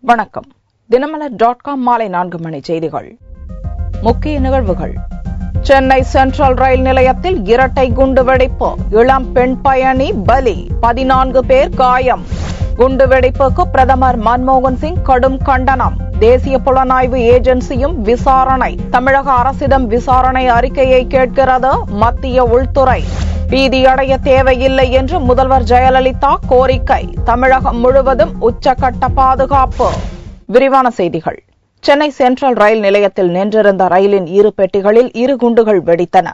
வணக்கம். தினமலர்.com மாலை 4 மணி செய்திகள். முக்கிய நிகழ்வுகள். சென்னை சென்ட்ரல் ரயில் நிலையத்தில் இரட்டை குண்டுவெடிப்பு, இளம் பெண் பயணி பலி, 14 பேர் காயம். குண்டுவெடிப்புக்கு பிரதமர் மன்மோகன் சிங் கடும் கண்டனம். தேசிய புலனாய்வு ஏஜென்சியும் விசாரணை. தமிழக அரசிடம் விசாரணை அறிக்கையை கேட்கிறது மத்திய உள்துறை. பீதியடைய தேவையில்லை என்று முதல்வர் ஜெயலலிதா கோரிக்கை. தமிழகம் முழுவதும் உச்சக்கட்ட பாதுகாப்பு. விரிவான செய்திகள். சென்னை சென்ட்ரல் ரயில் நிலையத்தில் நின்றிருந்த ரயிலின் இரு பெட்டிகளில் 2 குண்டுகள் வெடித்தன.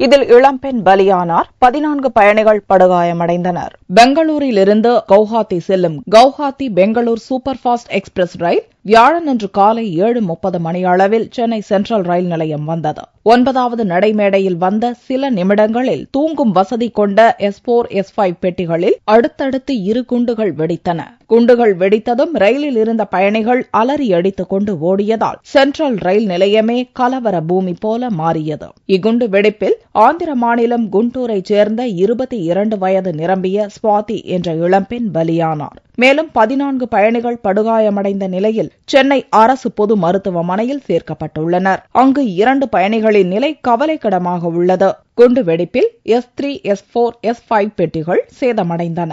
இதில் இளம்பெண் பலியானார், 14 பயணிகள் படுகாயமடைந்தனர். பெங்களூரிலிருந்து கவுஹாத்தி செல்லும் Guwahati Bengaluru super fast express ரயில் வியாழனன்று காலை 7:30 மணியளவில் சென்னை சென்ட்ரல் ரயில் நிலையம் வந்தது. 9வது நடைமேடையில் வந்த சில நிமிடங்களில் தூங்கும் வசதி கொண்ட S4, S5 பெட்டிகளில் அடுத்தடுத்து 2 குண்டுகள் வெடித்தன. குண்டுகள் வெடித்ததும் ரயிலில் இருந்த பயணிகள் அலறி அடித்துக் கொண்டு ஓடியதால் சென்ட்ரல் ரயில் நிலையமே கலவர பூமி போல மாறியது. இக்குண்டு வெடிப்பில் ஆந்திர மாநிலம் குண்டூரைச் சேர்ந்த 22 வயது நிரம்பிய ஸ்வாதி என்ற இளம்பெண் பலியானார். மேலும் 14 பயணிகள் படுகாயமடைந்த நிலையில் சென்னை அரசு பொது மருத்துவமனையில் சேர்க்கப்பட்டுள்ளனர். அங்கு 2 பயணிகளின் நிலை கவலைக்கிடமாக உள்ளது. குண்டு வெடிப்பில் S3, S4, S5 பெட்டிகள் சேதமடைந்தன.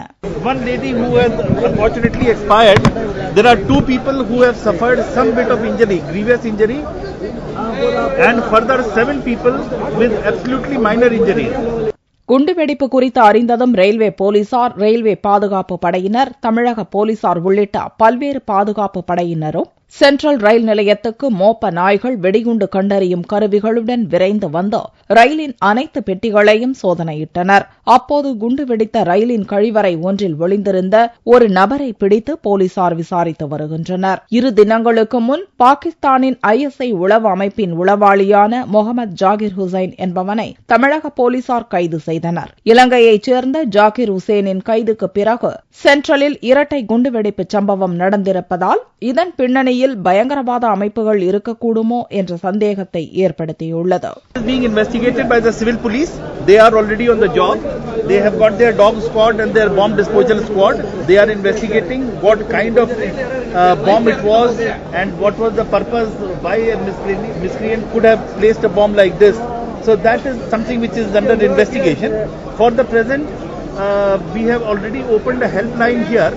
One lady who has unfortunately expired. There are 2 people who have suffered some bit of injury, grievous injury, and further 7 people with absolutely minor injuries. குண்டுவெடிப்பு குறித்து அறிந்ததும் ரயில்வே போலீசார், ரயில்வே பாதுகாப்பு படையினர், தமிழக போலீசார் உள்ளிட்ட பல்வேறு பாதுகாப்பு படையினரும் சென்ட்ரல் ரயில் நிலையத்துக்கு மோப்ப நாய்கள், வெடிகுண்டு கண்டறியும் கருவிகளுடன் விரைந்து வந்து ரயிலின் அனைத்து பெட்டிகளையும் சோதனையிட்டனர். அப்போது குண்டு வெடித்த ரயிலின் கழிவறை ஒன்றில் ஒளிந்திருந்த ஒரு நபரை பிடித்து போலீசார் விசாரித்து வருகின்றனர். 2 தினங்களுக்கு முன் பாகிஸ்தானின் ISI உளவு அமைப்பின் உளவாளியான முகமது ஜாகிர் ஹுசைன் என்பவனை தமிழக போலீசார் கைது செய்தனர். இலங்கையைச் சேர்ந்த ஜாகிர் ஹுசைனின் கைதுக்கு பிறகு சென்ட்ரலில் இரட்டை குண்டுவெடிப்பு சம்பவம் நடந்திருப்பதால் இதன் பின்னணியில் பயங்கரவாத அமைப்புகள் இருக்கக்கூடுமோ என்ற சந்தேகத்தை ஏற்படுத்தியுள்ளது. Being investigated by the civil police. They are already on the job. They have got their dog squad and their bomb disposal squad. They are investigating what kind of bomb it was and what was the purpose, why a miscreant could have placed a bomb like this. So that is something which is under investigation. For the present, we have already opened a helpline here,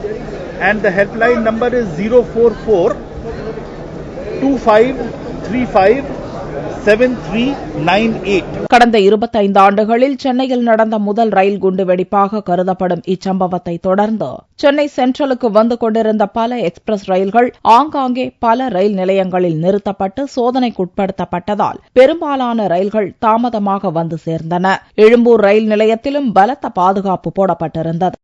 and the helpline number is 044 2535 7398. கடந்த 25 ஆண்டுகளில் சென்னையில் நடந்த முதல் ரயில் குண்டு வெடிப்பாக கருதப்படும் இச்சம்பவத்தை தொடர்ந்து சென்னை சென்ட்ரலுக்கு வந்து கொண்டிருந்த பல எக்ஸ்பிரஸ் ரயில்கள் ஆங்காங்கே பல ரயில் நிலையங்களில் நிறுத்தப்பட்டு சோதனைக்குட்படுத்தப்பட்டதால் பெரும்பாலான ரயில்கள் தாமதமாக வந்து சேர்ந்தன. எழும்பூர் ரயில் நிலையத்திலும் பலத்த பாதுகாப்பு போடப்பட்டிருந்தது.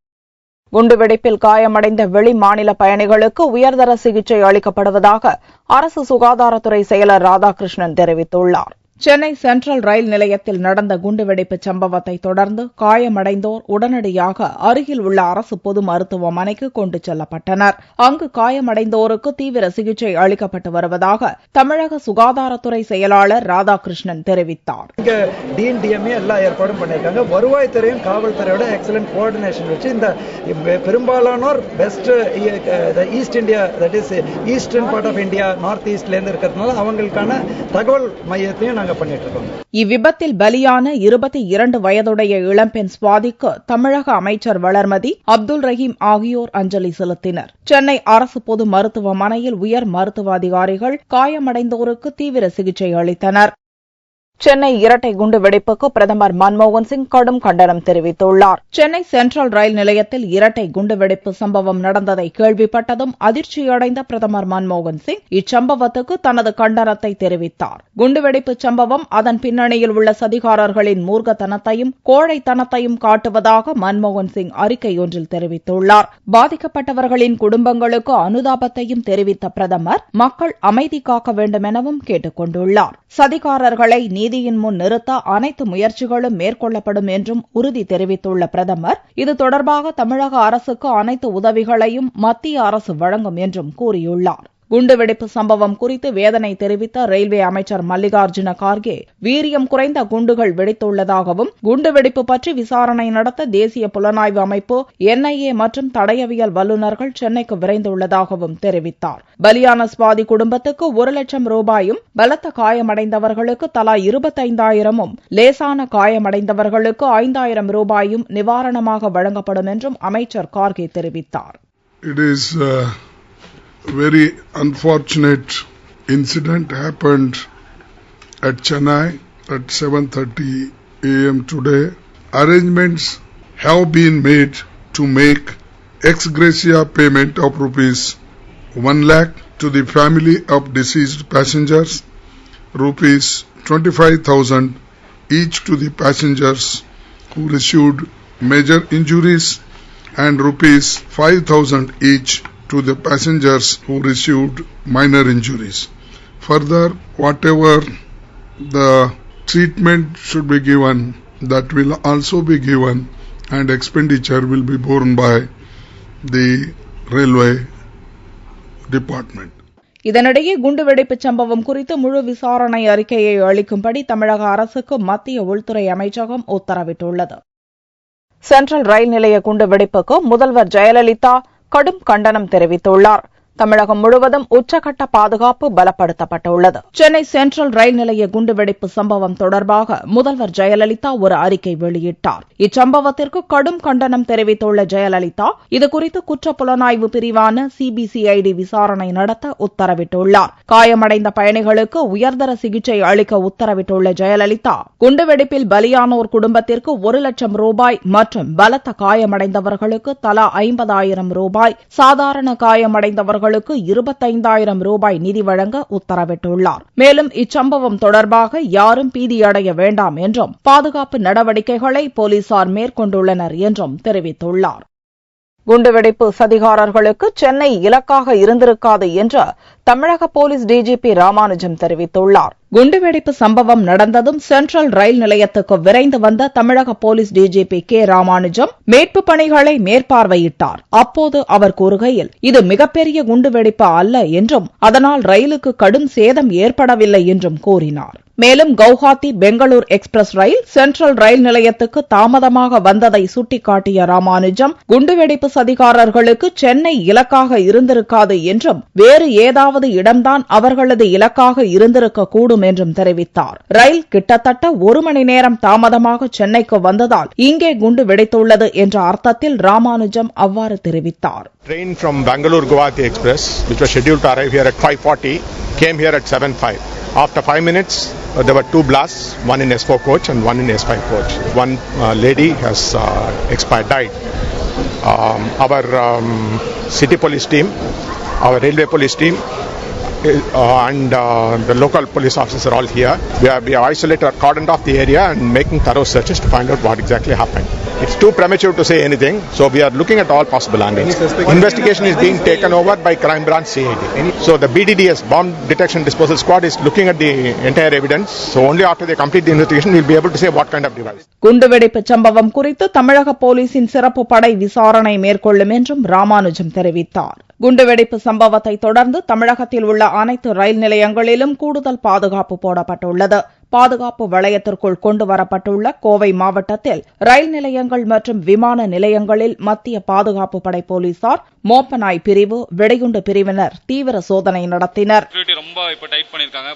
குண்டுவெடிப்பில் காயமடைந்த வெளி மாநில பயணிகளுக்கு உயர்தர சிகிச்சை அளிக்கப்படுவதாக அரசு சுகாதாரத்துறை செயலர் ராதாகிருஷ்ணன் தெரிவித்துள்ளார். சென்னை சென்ட்ரல் ரயில் நிலையத்தில் நடந்த குண்டுவெடிப்பு சம்பவத்தை தொடர்ந்து காயமடைந்தோர் உடனடியாக அருகில் உள்ள அரசு பொது மருத்துவமனைக்கு கொண்டு செல்லப்பட்டனர். அங்கு காயமடைந்தோருக்கு தீவிர சிகிச்சை அளிக்கப்பட்டு வருவதாக தமிழக சுகாதாரத்துறை செயலாளர் ராதாகிருஷ்ணன் தெரிவித்தார். DNDMA எல்லா ஏற்பாடும் பண்ணிருக்காங்க. வருவாய்த்துறையும் காவல்துறையோட எக்ஸலன்ட் கோஆர்டினேஷன் வச்சு இந்த பெரும்பாலானோர் best east India, that is eastern part of India, north ஈஸ்ட்ல இருந்து இருக்கிறதுனால அவங்களுக்கான தகவல் மையத்தையும் இவ்விபத்தில் பலியான 22 வயதுடைய இளம்பெண் ஸ்வாதிக்கு தமிழக அமைச்சர் வளர்மதி, அப்துல் ரஹீம் ஆகியோர் அஞ்சலி செலுத்தினர். சென்னை அரசு பொது மருத்துவமனையில் உயர் மருத்துவ அதிகாரிகள் காயமடைந்தோருக்கு தீவிர சிகிச்சை அளித்தனர். சென்னை இரட்டை குண்டு வெடிப்புக்கு பிரதமர் மன்மோகன் சிங் கடும் கண்டனம் தெரிவித்துள்ளார். சென்னை சென்ட்ரல் ரயில் நிலையத்தில் இரட்டை குண்டு வெடிப்பு சம்பவம் நடந்ததை கேள்விப்பட்டதும் அதிர்ச்சியடைந்த பிரதமர் மன்மோகன் சிங் இச்சம்பவத்துக்கு தனது கண்டனத்தை தெரிவித்தார். குண்டுவெடிப்பு சம்பவம் அதன் பின்னணியில் உள்ள சதிகாரர்களின் மூர்க்கத்தனத்தையும் கோழைத்தனத்தையும் காட்டுவதாக மன்மோகன் சிங் அறிக்கை ஒன்றில் தெரிவித்துள்ளார். பாதிக்கப்பட்டவர்களின் குடும்பங்களுக்கு அனுதாபத்தையும் தெரிவித்த பிரதமர் மக்கள் அமைதி காக்க வேண்டும் எனவும் கேட்டுக் கொண்டுள்ளார். சதிகாரர்களை நீதியின் முன் நிறுத்த அனைத்து முயற்சிகளும் மேற்கொள்ளப்படும் என்றும் உறுதி தெரிவித்துள்ள பிரதமர் இது தொடர்பாக தமிழக அரசுக்கு அனைத்து உதவிகளையும் மத்திய அரசு வழங்கும் என்றும் கூறியுள்ளார். குண்டுவெடிப்பு சம்பவம் குறித்து வேதனை தெரிவித்த ரயில்வே அமைச்சர் மல்லிகார்ஜுன கார்கே, வீரியம் குறைந்த குண்டுகள் வெடித்துள்ளதாகவும் குண்டுவெடிப்பு பற்றி விசாரணை நடத்த தேசிய புலனாய்வு அமைப்பு, NIA மற்றும் தடயவியல் வல்லுநர்கள் சென்னைக்கு விரைந்துள்ளதாகவும் தெரிவித்தார். பலியான ஸ்வாதி குடும்பத்துக்கு 1 லட்சம் ரூபாயும், பலத்த காயமடைந்தவர்களுக்கு தலா 25,000-ம், லேசான காயமடைந்தவர்களுக்கு 5,000 ரூபாயும் நிவாரணமாக வழங்கப்படும் என்றும் அமைச்சர் கார்கே தெரிவித்தார். It is a very unfortunate incident happened at Chennai at 7:30 a.m. today. Arrangements have been made to make ex gratia payment of rupees 1 lakh to the family of deceased passengers, rupees 25,000 each to the passengers who received major injuries and rupees 5,000 each to the passengers who received minor injuries. Further, whatever the treatment should be given, that will also be given, and expenditure will be borne by the railway department. இதனிடையே குண்டுவெடிப்பு சம்பவம் குறித்து முழு விசாரணை அறிக்கையை அளிக்கும்படி தமிழக அரசுக்கு மத்திய உள்துறை அமைச்சகம் உத்தரவிட்டுள்ளது. சென்ட்ரல் ரயில் நிலைய குண்டுவெடிப்புக்கு முதல்வர் ஜெயலலிதா கடும் கண்டனம் தெரிவித்துள்ளார். தமிழகம் முழுவதும் உச்சகட்ட பாதுகாப்பு பலப்படுத்தப்பட்டுள்ளது. சென்னை சென்ட்ரல் ரயில் நிலைய குண்டுவெடிப்பு சம்பவம் தொடர்பாக முதல்வர் ஜெயலலிதா ஒரு அறிக்கை வெளியிட்டார். இச்சம்பவத்திற்கு கடும் கண்டனம் தெரிவித்துள்ள ஜெயலலிதா, இதுகுறித்து குற்றப்புலனாய்வு பிரிவான CBCID விசாரணை நடத்த உத்தரவிட்டுள்ளார். காயமடைந்த பயணிகளுக்கு உயர்தர சிகிச்சை அளிக்க உத்தரவிட்டுள்ள ஜெயலலிதா, குண்டுவெடிப்பில் பலியானோர் குடும்பத்திற்கு 1 லட்சம் ரூபாய் மற்றும் பலத்த காயமடைந்தவர்களுக்கு தலா 50,000 ரூபாய், சாதாரண காயமடைந்தவர்கள் 25,000 ரூபாய் நிதி வழங்க உத்தரவிட்டுள்ளார். மேலும் இச்சம்பவம் தொடர்பாக யாரும் பீதியடைய வேண்டாம் என்றும் பாதுகாப்பு நடவடிக்கைகளை போலீசார் மேற்கொண்டுள்ளனர் என்றும் தெரிவித்துள்ளார். குண்டுவெடிப்பு சதிகாரர்களுக்கு சென்னை இலக்காக இருந்திருக்காது என்று தமிழக போலீஸ் DGP ராமானுஜம் தெரிவித்துள்ளார். குண்டுவெடிப்பு சம்பவம் நடந்ததும் சென்ட்ரல் ரயில் நிலையத்துக்கு விரைந்து வந்த தமிழக போலீஸ் DGP K. ராமானுஜம் மீட்பு பணிகளை மேற்பார்வையிட்டார். அப்போது அவர் கூறுகையில், இது மிகப்பெரிய குண்டுவெடிப்பு அல்ல என்றும் அதனால் ரயிலுக்கு கடும் சேதம் ஏற்படவில்லை என்றும் கூறினார். மேலும் கவுஹாத்தி பெங்களூர் எக்ஸ்பிரஸ் ரயில் சென்ட்ரல் ரயில் நிலையத்துக்கு தாமதமாக வந்ததை சுட்டிக்காட்டிய ராமானுஜம், குண்டுவெடிப்பு சதிகாரர்களுக்கு சென்னை இலக்காக இருந்திருக்காது என்றும் வேறு ஏதாவது இடம்தான் அவர்களது இலக்காக இருந்திருக்கக்கூடும் என்றும் தெரிவித்தார். ரயில் கிட்டத்தட்ட 1 மணி நேரம் தாமதமாக சென்னைக்கு வந்ததால் இங்கே குண்டு வெடித்துள்ளது என்ற அர்த்தத்தில் ராமானுஜம் அவ்வாறு தெரிவித்தார். Train from Bangalore Guwahati Express, which was scheduled to arrive here at 5:40, came here at 7:05. After 5 minutes, there were 2 blasts, one in S4 coach and one in S5 coach. One lady has died. Our city police team, our railway police team, and the local police officers are all here. We have isolated, cordoned off the area and making thorough searches to find out what exactly happened. It's too premature to say anything, so we are looking at all possible angles. Investigation is being taken over by Crime Branch CID. So the BDDS, Bomb Detection Disposal Squad, is looking at the entire evidence. So only after they complete the investigation, we'll be able to say what kind of device. குண்டுவெடிப்பு சம்பவம் குறித்து தமிழக போலீசின் சிறப்பு படை விசாரணை மேற்கொள்ளும் என்றும் ராமானுஜம் தெரிவித்தார். குண்டுவெடிப்பு சம்பவத்தை தொடர்ந்து தமிழகத்தில் உள்ள அனைத்து ரயில் நிலையங்களிலும் கூடுதல் பாதுகாப்பு போடப்பட்டுள்ளது. பாதுகாப்பு வளையத்திற்குள் கொண்டுவரப்பட்டுள்ள கோவை மாவட்டத்தில் ரயில் நிலையங்கள் மற்றும் விமான நிலையங்களில் மத்திய பாதுகாப்பு படை போலீசார், மோப்பநாய் பிரிவு, வெடிகுண்டு பிரிவினர் தீவிர சோதனை நடத்தினர். ரொம்ப இப்ப டைட் பண்ணிருக்காங்க.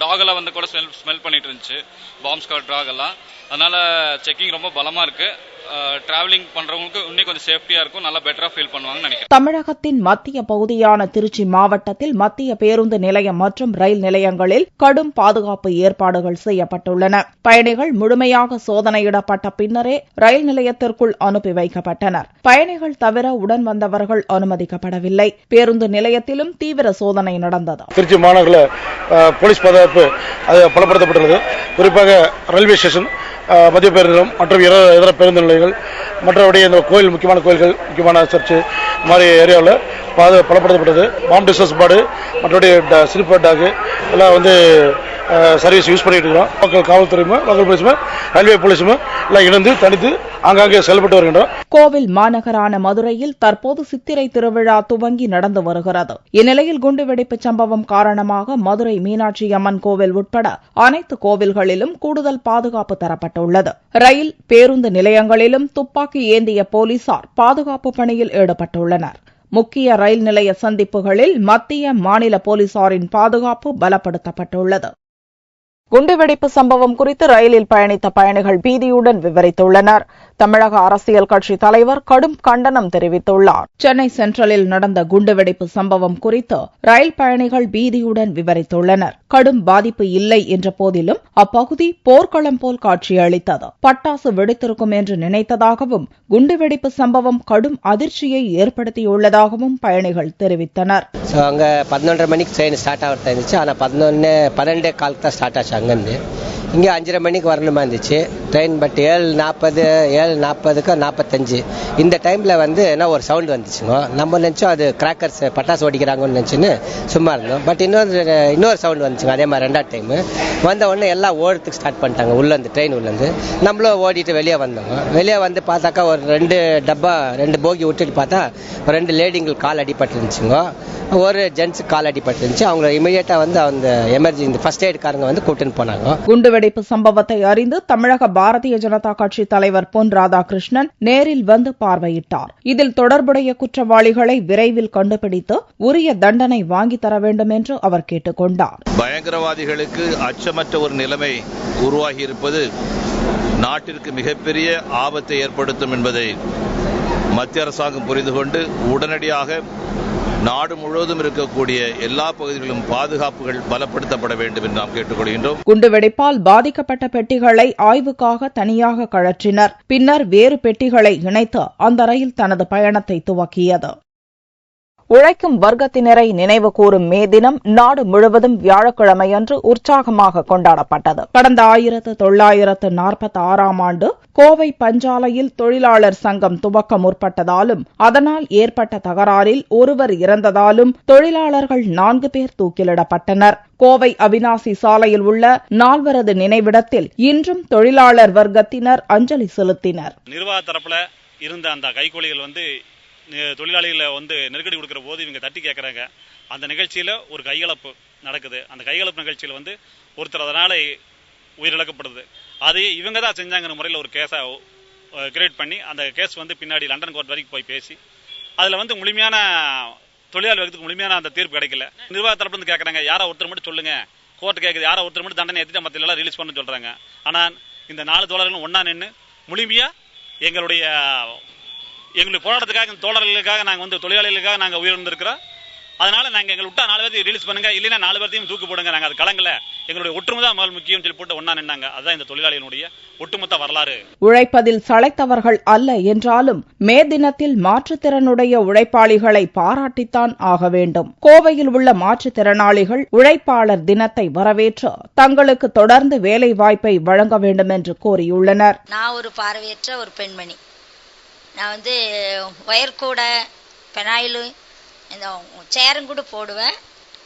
டாக் எல்லாம் வந்து கூட ஸ்மெல் பண்ணிட்டு இருந்துச்சு, பாம்ப் ஸ்குவாட் டாக் எல்லாம். அதனால செக்கிங் ரொம்ப பலமா இருக்கு. டிராவலிங் பண்றவங்களுக்கு இன்னும் கொஞ்சம் சேஃப்டியா இருக்கும், நல்லா பெட்டரா ஃபீல் பண்ணுவாங்கன்னு நினைக்கிறேன். தமிழகத்தின் மத்திய பகுதியான திருச்சி மாவட்டத்தில் மத்திய பேருந்து நிலையம் மற்றும் ரயில் நிலையங்களில் கடும் பாதுகாப்பு ஏற்பாடுகள் செய்யப்பட்டுள்ளன. பயணிகள் முழுமையாக சோதனையிடப்பட்ட பின்னரே ரயில் நிலையத்திற்குள் அனுப்பி வைக்கப்பட்டனர். பயணிகள் தவிர உடன் வந்தவர்கள் அனுமதிக்கப்படவில்லை. பேருந்து நிலையத்திலும் தீவிர சோதனை நடந்தது. திருச்சி மாநகரில் போலீஸ் பாதுகாப்பு பலப்படுத்தப்பட்டுள்ளது. குறிப்பாக ரயில்வே ஸ்டேஷன், மத்திய பேருந்து நிலையம் மற்றும் இதர பேருந்து நிலையங்கள், மற்றபடி இந்த கோயில், முக்கியமான கோயில்கள், முக்கியமான சர்ச்சு மாதிரி ஏரியாவில் பலப்படுத்தப்பட்டது. பாம்பு டிஸ்போசல் ஸ்குவாடு, மற்றபடி ஸ்லீப்பர் டாக் எல்லாம் வந்து சர்வீஸ் யூஸ் பண்ணிட்டு இருக்கிறோம். லோக்கல் காவல்துறையும் லோக்கல் போலீஸும் ரயில்வே போலீஸும் எல்லாம் இணைந்து தனித்து ஆங்காங்கே செயல்பட்டு வருகின்றோம். கோவில் மாநகரான மதுரையில் தற்போது சித்திரை திருவிழா துவங்கி நடந்து வருகிறது. இந்நிலையில் குண்டுவெடிப்பு சம்பவம் காரணமாக மதுரை மீனாட்சி அம்மன் கோவில் உட்பட அனைத்து கோவில்களிலும் கூடுதல் பாதுகாப்பு தரப்பட்டுள்ளது. ரயில், பேருந்து நிலையங்களிலும் துப்பாக்கி ஏந்திய போலீசார் பாதுகாப்பு பணியில் ஈடுபட்டுள்ளனர். முக்கிய ரயில் நிலைய சந்திப்புகளில் மத்திய, மாநில போலீசாரின் பாதுகாப்பு பலப்படுத்தப்பட்டுள்ளது. குண்டுவெடிப்பு சம்பவம் குறித்து ரயிலில் பயணித்த பயணிகள் பீதியுடன் விவரித்துள்ளனர். தமிழக அரசியல் கட்சி தலைவர் கடும் கண்டனம் தெரிவித்துள்ளார். சென்னை சென்ட்ரலில் நடந்த குண்டுவெடிப்பு சம்பவம் குறித்து ரயில் பயணிகள் பீதியுடன் விவரித்துள்ளனர். கடும் பாதிப்பு இல்லை என்ற போதிலும் அப்பகுதி போர்க்களம் போல் காட்சியளித்தது. பட்டாசு வெடித்திருக்கும் என்று நினைத்ததாகவும் குண்டுவெடிப்பு சம்பவம் கடும் அதிர்ச்சியை ஏற்படுத்தியுள்ளதாகவும் பயணிகள் தெரிவித்தனர். அங்க 11:30 மணிக்கு ட்ரெயின் ஸ்டார்ட் ஆகிறதா இருந்துச்சு. ஆனால் 12:15 தான் ஸ்டார்ட் ஆச்சு. அங்கேருந்து இங்கே 5:30 மணிக்கு வரணுமா இருந்துச்சு ட்ரெயின். பட் 7:40 45 இந்த டைமில் என்ன ஒரு சவுண்ட் வந்துச்சுங்க. நம்ம நினச்சோம் அது கிராக்கர்ஸ் பட்டாசு ஓடிக்கிறாங்கன்னு நினச்சின்னு சும்மா இருந்தோம். பட் இன்னொரு சவுண்ட் வந்துச்சுங்க. அதே மாதிரி 2வது டைமு வந்த உடனே எல்லாம் ஓடுறதுக்கு ஸ்டார்ட் பண்ணிட்டாங்க. உள்ளேருந்து ட்ரெயின் உள்ளேருந்து நம்மளும் ஓடிட்டு வெளியே வந்தோங்க. வெளியே வந்து பார்த்தாக்கா ஒரு 2 போகி விட்டுட்டு பார்த்தா 2 லேடிங்களுக்கு கால் அடிபட்டு இருந்துச்சுங்க. ஒரு ஜென்ட்ஸுக்கு கால் அடிபட்டு இருந்துச்சு. அவங்க இமீடியட்டா அந்த எமர்ஜென்சி ஃபர்ஸ்ட் எய்ட் காரங்க கூட்டின்னு போனாங்க. குண்டுவெடிப்பு சம்பவத்தை அறிந்து தமிழக பாரதிய ஜனதா கட்சி தலைவர் பொன் ராதாகிருஷ்ணன் நேரில் வந்து பார்வையிட்டார். இதில் தொடர்புடைய குற்றவாளிகளை விரைவில் கண்டுபிடித்து உரிய தண்டனை வாங்கி தர வேண்டும் என்று அவர் கேட்டுக் கொண்டார். பயங்கரவாதிகளுக்கு அச்சமற்ற ஒரு நிலைமை உருவாகி இருப்பது நாட்டிற்கு மிகப்பெரிய ஆபத்தை ஏற்படுத்தும் என்பதை மத்திய அரசாங்கம் புரிந்து கொண்டு உடனடியாக நாடு முழுவதும் இருக்கக்கூடிய எல்லா பகுதிகளிலும் பாதுகாப்புகள் பலப்படுத்தப்பட வேண்டும் என்று நாம் கேட்டுக்கொள்கின்றோம். குண்டுவெடிப்பால் பாதிக்கப்பட்ட பெட்டிகளை ஆய்வுக்காக தனியாக கழற்றினர். பின்னர் வேறு பெட்டிகளை இணைத்து அந்த ரயில் தனது பயணத்தை துவக்கியது. உழைக்கும் வர்க்கத்தினரை நினைவு கூறும் மே தினம் நாடு முழுவதும் வியாழக்கிழமையன்று உற்சாகமாக கொண்டாடப்பட்டது. கடந்த 1946ஆம் ஆண்டு கோவை பஞ்சாலையில் தொழிலாளர் சங்கம் துவக்க முற்பட்டதாலும் அதனால் ஏற்பட்ட தகராறில் ஒருவர் இறந்ததாலும் தொழிலாளர்கள் 4 பேர் தூக்கிலிடப்பட்டனர். கோவை அவினாசி சாலையில் உள்ள 4 நினைவிடத்தில் இன்றும் தொழிலாளர் வர்க்கத்தினர் அஞ்சலி செலுத்தினர். நிர்வாக தரப்புல இருந்த அந்த கைகூலிகள் தொழிலாளிகளை நெருக்கடி கொடுக்கிற போது இவங்க தட்டி கேட்கறாங்க. அந்த நிகழ்ச்சியில ஒரு கைகலப்பு நடக்குது. அந்த கைகலப்பு நிகழ்ச்சியில ஒருத்தர் அதனால உயிரிழக்கப்படுது. அதை இவங்க தான் செஞ்சாங்கிற முறையில் ஒரு கேஸை கிரியேட் பண்ணி அந்த கேஸ் பின்னாடி லண்டன் கோர்ட் வரைக்கும் போய் பேசி அதுல முழுமையான தொழிலாளி வர்க்கத்துக்கு முழுமையான அந்த தீர்ப்பு கிடைக்கல. நிர்வாக தரப்புல இருந்து கேட்கறாங்க, யாரோ ஒருத்தர் மட்டும் சொல்லுங்க, கோர்ட் கேட்குது, யாரோ ஒருத்தர் மட்டும் தண்டனை ஏற்றிட்டு மற்ற எல்லாம் ரிலீஸ் பண்ணு சொல்றாங்க. ஆனா இந்த 4 தோழர்களும் ஒன்னா நின்று முழுமையா எங்களுடைய போராட்டத்துக்காக தோழர்களுக்காக நாங்க தொழிலாளிகளுக்காக நாங்க உயிரிழந்திருக்கிறோம். அதனால நாங்க எங்களை விட்டா 4 பேர்த்தையும் ரிலீஸ் பண்ணுங்க, இல்லைன்னா 4 பேர்த்தையும் தூக்கு போடுங்க, நாங்க அது கலங்கல, எங்களுடைய ஒற்றுமை தான் முதல் முக்கியம் சொல்லி போட்டு ஒன்னா நின்னாங்க. அதுதான் இந்த தொழிலாளிகளுடைய ஒட்டுமொத்த வரலாறு. உழைப்பதில் சளைத்தவர்கள் அல்ல என்றாலும் மே தினத்தில் மாற்றுத்திறனுடைய உழைப்பாளிகளை பாராட்டித்தான் ஆக வேண்டும். கோவையில் உள்ள மாற்றுத்திறனாளிகள் உழைப்பாளர் தினத்தை வரவேற்று தங்களுக்கு தொடர்ந்து வேலை வாய்ப்பை வழங்க வேண்டும் என்று கோரியுள்ளனர். நான் ஒரு பார்வையற்ற ஒரு பெண்மணி. நான் ஒயர் கூட பெனாயிலு இந்த சேரும் கூட போடுவேன்.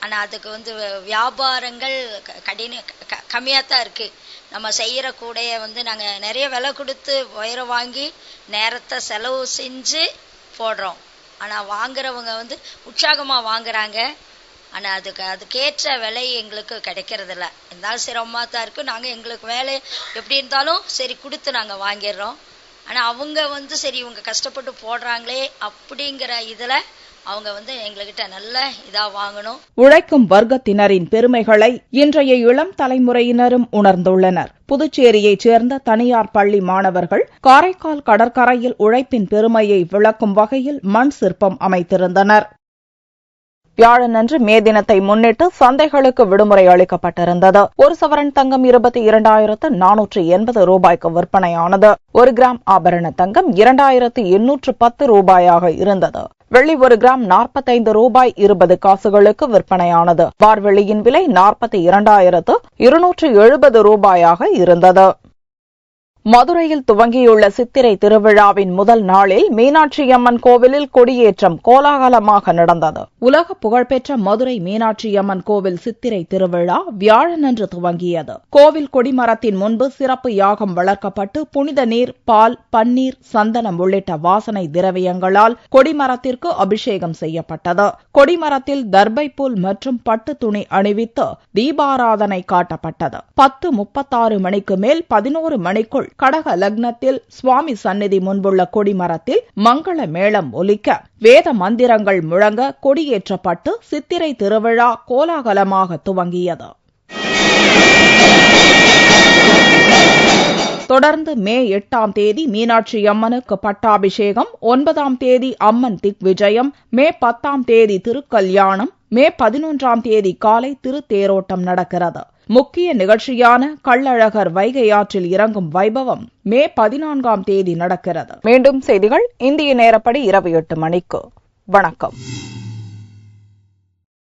ஆனால் அதுக்கு வியாபாரங்கள் கம்மியாக தான் இருக்குது. நம்ம செய்கிற கூடைய நாங்கள் நிறைய விலை கொடுத்து ஒயரை வாங்கி நேரத்தை செலவு செஞ்சு போடுறோம். ஆனால் வாங்குறவங்க உற்சாகமாக வாங்குறாங்க. ஆனால் அதுக்கேற்ற விலை எங்களுக்கு கிடைக்கிறதில்ல. இருந்தாலும் சிரமமாக தான் இருக்குது. நாங்கள் எங்களுக்கு வேலை எப்படி இருந்தாலும் சரி கொடுத்து நாங்கள் வாங்கிடுறோம். ஆனால் அவங்க சரி இவங்க கஷ்டப்பட்டு போடுறாங்களே அப்படிங்கிற இதில் அவங்க எங்ககிட்ட நல்ல இதா வாங்கணும். உழைக்கும் வர்க்கத்தினரின் பெருமைகளை இன்றைய இளம் தலைமுறையினரும் உணர்ந்துள்ளனர். புதுச்சேரியைச் சேர்ந்த தனியார் பள்ளி மாணவர்கள் காரைக்கால் கடற்கரையில் உழைப்பின் பெருமையை விளக்கும் வகையில் மண் சிற்பம் அமைத்திருந்தனர். வியாழனன்று மே தினத்தை முன்னிட்டு சந்தைகளுக்கு விடுமுறை அளிக்கப்பட்டிருந்தது. ஒரு சவரன் தங்கம் 22,480 ரூபாய்க்கு விற்பனையானது. 1 கிராம் ஆபரண தங்கம் 2,810 ரூபாயாக இருந்தது. வெள்ளி 1 கிராம் 45 ரூபாய் 20 காசுகளுக்கு விற்பனையானது. பார் வெள்ளியின் விலை 42,270 ரூபாயாக இருந்தது. மதுரையில் துவங்கியுள்ள சித்திரை திருவிழாவின் முதல் நாளில் மீனாட்சியம்மன் கோவிலில் கொடியேற்றம் கோலாகலமாக நடந்தது. உலக புகழ்பெற்ற மதுரை மீனாட்சியம்மன் கோவில் சித்திரை திருவிழா வியாழனன்று துவங்கியது. கோவில் கொடிமரத்தின் முன்பு சிறப்பு யாகம் வளர்க்கப்பட்டு புனித நீர், பால், பன்னீர், சந்தனம் உள்ளிட்ட வாசனை திரவியங்களால் கொடிமரத்திற்கு அபிஷேகம் செய்யப்பட்டது. கொடிமரத்தில் தர்பைப்புல் மற்றும் பட்டு துணி அணிவித்து தீபாராதனை காட்டப்பட்டது. 10:36 மணிக்கு மேல் 11 மணிக்குள் கடக லக்னத்தில் சுவாமி சந்நிதி முன்புள்ள கொடிமரத்தில் மங்கள மேளம் ஒலிக்க, வேத மந்திரங்கள் முழங்க கொடியேற்றப்பட்டு சித்திரை திருவிழா கோலாகலமாக துவங்கியது. தொடர்ந்து மே 8ஆம் தேதி மீனாட்சி அம்மனுக்கு பட்டாபிஷேகம், 9ஆம் தேதி அம்மன் திக்விஜயம், மே 10ஆம் தேதி திருக்கல்யாணம், மே 11ஆம் தேதி காலை திருத்தேரோட்டம் நடக்கிறது. முக்கிய நிகழ்ச்சியான கள்ளழகர் வைகை ஆற்றில் இறங்கும் வைபவம் மே 14ஆம் தேதி நடக்கிறது. மீண்டும் செய்திகள் இந்திய நேரப்படி இரவு 8 மணிக்கு. வணக்கம்.